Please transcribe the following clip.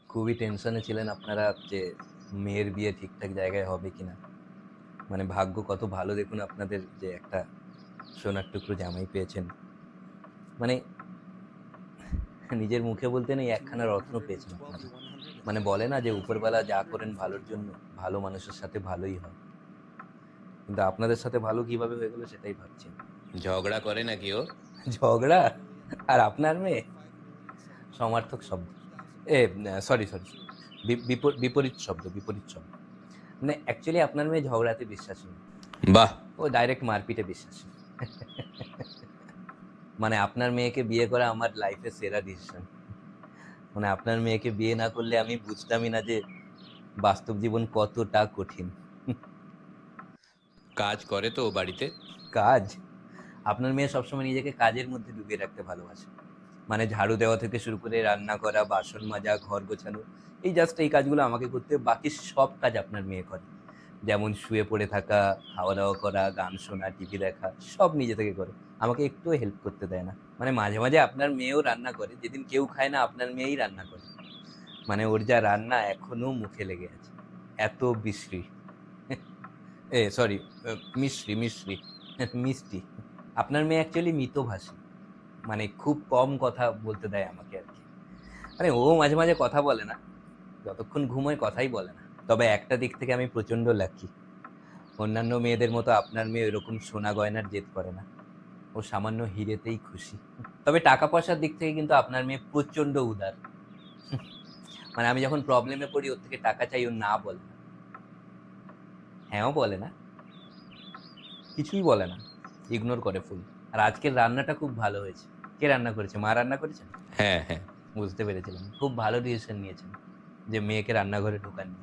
খুবই টেনশনে ছিলেন আপনারা যে মেয়ের বিয়ে ঠিকঠাক জায়গায় হবে কিনা। মানে ভাগ্য কত ভালো দেখুন আপনাদের যে একটা সোনার টুকরো জামাই পেয়েছেন। মানে নিজের মুখে বলতে নেই, একখানা রত্ন পেয়েছেন আপনারা। মানে বলে না যে উপরবেলা যা করেন ভালোর জন্য, ভালো মানুষের সাথে ভালোই হয়। কিন্তু আপনাদের সাথে ভালো কিভাবে হয়ে গেল সেটাই ভাবছি। ঝগড়া করে নাকি ও? ঝগড়া? আর আপনার মেয়ে সমার্থক শব্দ। সরি সরি, বিপরীত শব্দ, বিপরীত শব্দ। মানে অ্যাকচুয়ালি আপনার মেয়ে ঝগড়াতে বিশ্বাসী না, বাহ, ও ডাইরেক্ট মারপিটে বিশ্বাসী। মানে আপনার মেয়েকে বিয়ে করা আমার লাইফের সেরা ডিসিশন। মানে আপনার মেয়েকে বিয়ে না করলে আমি বুঝতামই না যে বাস্তব জীবন কতটা কঠিন। কাজ করে তো ও বাড়িতে? কাজ? আপনার মেয়ে সবসময় নিজেকে কাজের মধ্যে ডুবিয়ে রাখতে ভালোবাসে। মানে ঝাড়ু দেওয়া থেকে শুরু করে রান্না করা, বাসন মাজা, ঘর গোছানো, এই জাস্ট এই কাজগুলো আমাকে করতে, বাকি সব কাজ আপনার মেয়ে করে। যেমন শুয়ে পড়ে থাকা, খাওয়া দাওয়া করা, গান শোনা, টিভি দেখা, সব নিজে থেকে করে। আমাকে একটুও হেল্প করতে দেয় না। মানে মাঝে মাঝে আপনার মেয়েও রান্না করে, যেদিন কেউ খায় না আপনার মেয়েই রান্না করে। মানে ওর যা রান্না এখনো মুখে লেগে আছে, এত বিশ্রী। সরি, মিশ্রি মিশ্রি, মিষ্টি। আপনার মেয়ে অ্যাকচুয়ালি মিতভাষী, মানে খুব কম কথা বলতে দেয় আমাকে আর কি। মানে ও মাঝে মাঝে কথা বলে না, যতক্ষণ ঘুমোয় কথাই বলে না। তবে একটা দিক থেকে আমি প্রচন্ড লাকি, অন্যান্য মেয়েদের মতো আপনার মেয়ে এরকম সোনা গয়নার জেদ করে না। ও সামান্য হিরেতেই খুশি। তবে টাকা পয়সার দিক থেকে কিন্তু আপনার মেয়ে প্রচন্ড উদার। মানে আমি যখন প্রবলেমে পড়ি ওর থেকে টাকা চাই, ও না বলে না, হ্যাঁও বলে না, কিছুই বলে না, ইগনোর করে ফুল। আর আজকের রান্নাটা খুব ভালো হয়েছে। কে রান্না করেছে? মা রান্না করেছেন? হ্যাঁ হ্যাঁ, বুঝতে পেরেছিলাম, খুব ভালো ডিসিশন নিয়েছেন যে মেয়েকে রান্নাঘরে ঢোকাননি।